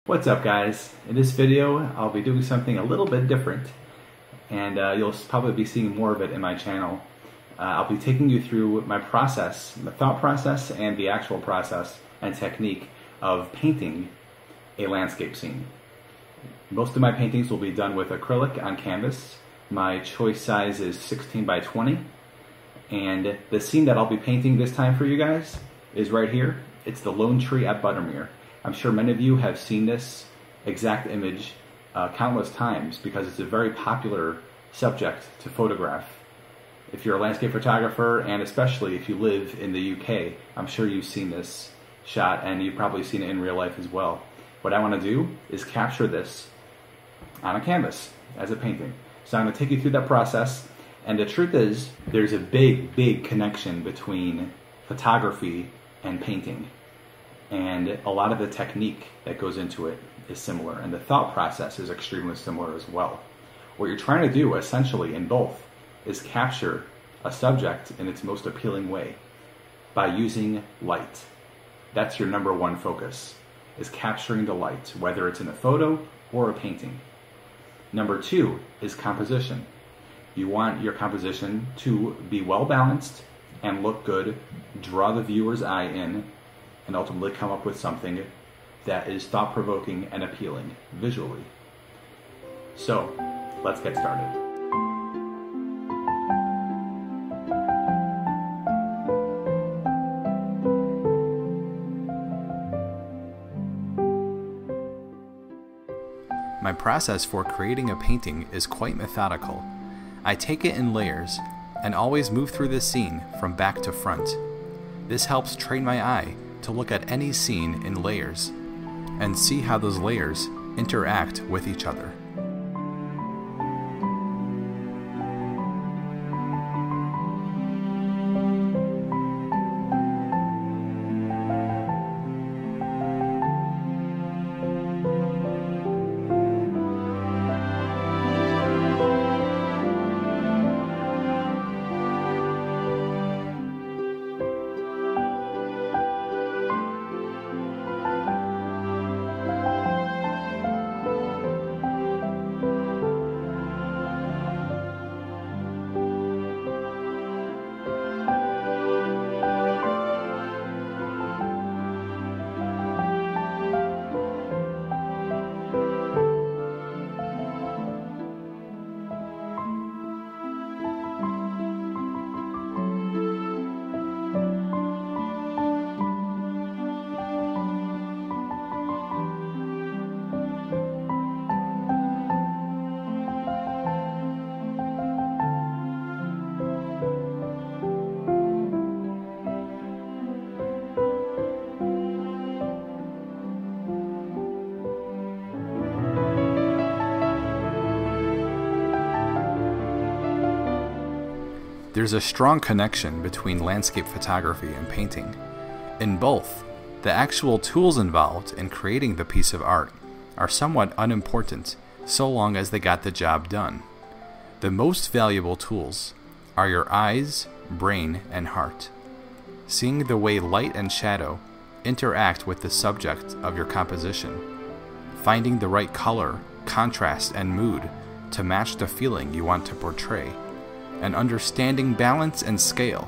What's up, guys? In this video I'll be doing something a little bit different, and you'll probably be seeing more of it in my channel. I'll be taking you through my process, the thought process and the actual process and technique of painting a landscape scene. Most of my paintings will be done with acrylic on canvas. My choice size is 16 by 20, and the scene that I'll be painting this time for you guys is right here. It's the lone tree at Buttermere. I'm sure many of you have seen this exact image countless times because it's a very popular subject to photograph. If you're a landscape photographer, and especially if you live in the UK, I'm sure you've seen this shot, and you've probably seen it in real life as well. What I want to do is capture this on a canvas as a painting. So I'm going to take you through that process, and the truth is there's a big connection between photography and painting. And a lot of the technique that goes into it is similar, and the thought process is extremely similar as well. What you're trying to do essentially in both is capture a subject in its most appealing way by using light. That's your number one focus, is capturing the light, whether it's in a photo or a painting. Number two is composition. You want your composition to be well balanced and look good, draw the viewer's eye in, and ultimately come up with something that is thought-provoking and appealing visually. So, let's get started. My process for creating a painting is quite methodical. I take it in layers and always move through the scene from back to front. This helps train my eye to look at any scene in layers and see how those layers interact with each other. There's a strong connection between landscape photography and painting. In both, the actual tools involved in creating the piece of art are somewhat unimportant so long as they got the job done. The most valuable tools are your eyes, brain, and heart. Seeing the way light and shadow interact with the subject of your composition, finding the right color, contrast, and mood to match the feeling you want to portray, and understanding balance and scale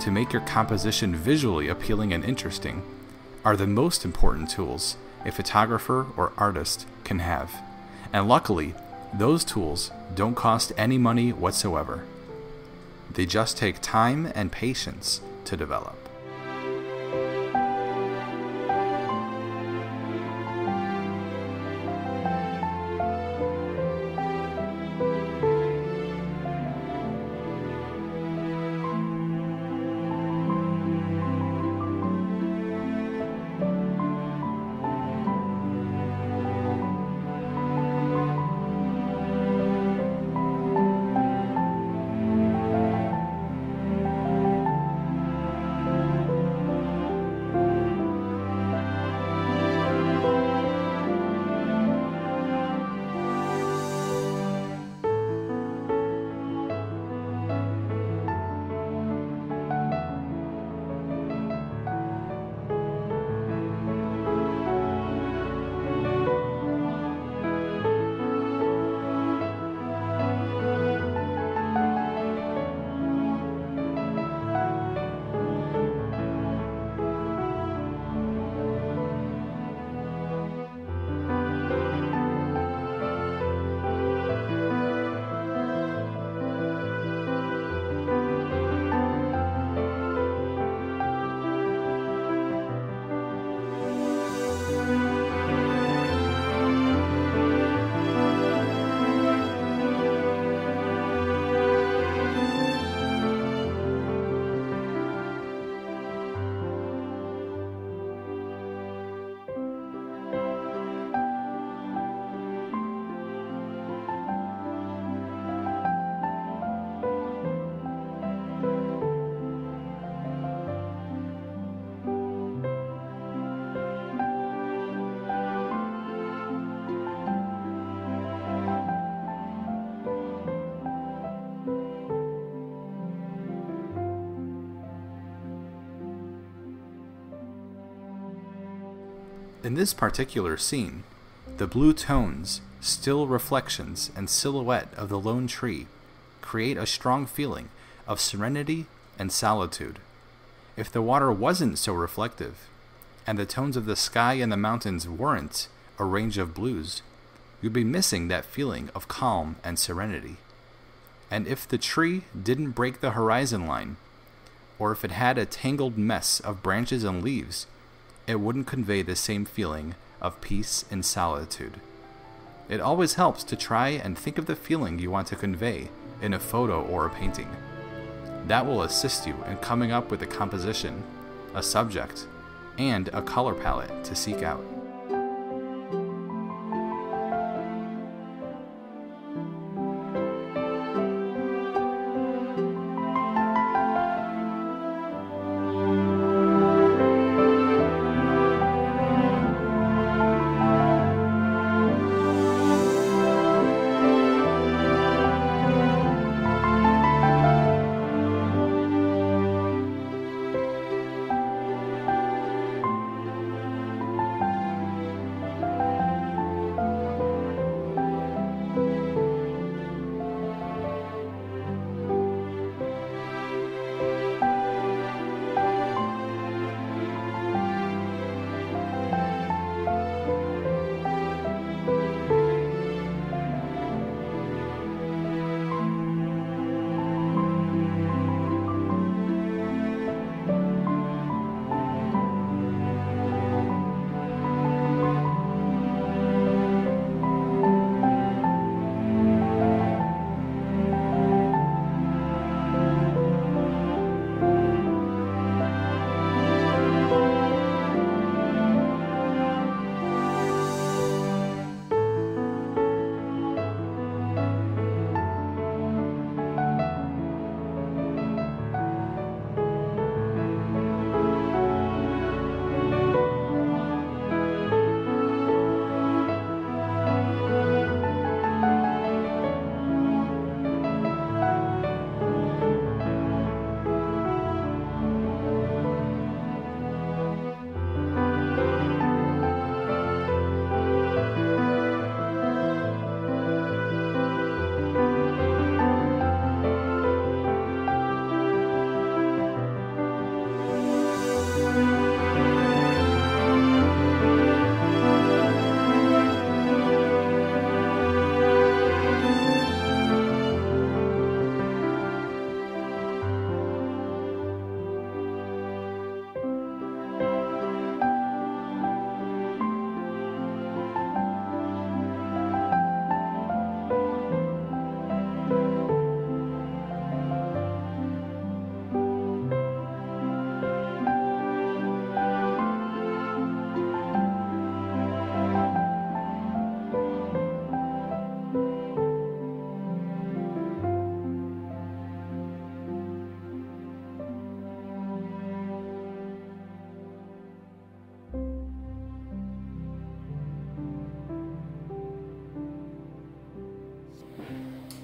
to make your composition visually appealing and interesting are the most important tools a photographer or artist can have. And luckily, those tools don't cost any money whatsoever. They just take time and patience to develop. In this particular scene, the blue tones, still reflections, and silhouette of the lone tree create a strong feeling of serenity and solitude. If the water wasn't so reflective, and the tones of the sky and the mountains weren't a range of blues, you'd be missing that feeling of calm and serenity. And if the tree didn't break the horizon line, or if it had a tangled mess of branches and leaves, it wouldn't convey the same feeling of peace and solitude. It always helps to try and think of the feeling you want to convey in a photo or a painting. That will assist you in coming up with a composition, a subject, and a color palette to seek out.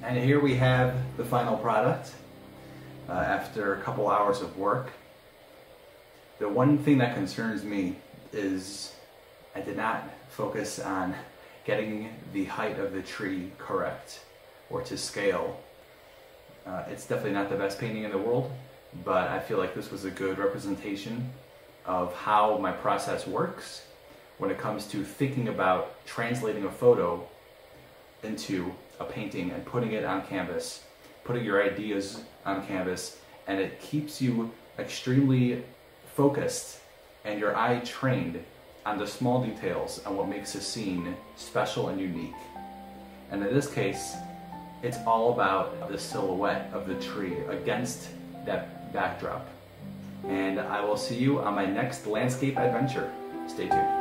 And here we have the final product after a couple hours of work. The one thing that concerns me is I did not focus on getting the height of the tree correct or to scale. It's definitely not the best painting in the world, but I feel like this was a good representation of how my process works when it comes to thinking about translating a photo into a painting and putting it on canvas, putting your ideas on canvas, and it keeps you extremely focused and your eye trained on the small details and what makes a scene special and unique. And in this case, it's all about the silhouette of the tree against that backdrop. And I will see you on my next landscape adventure. Stay tuned.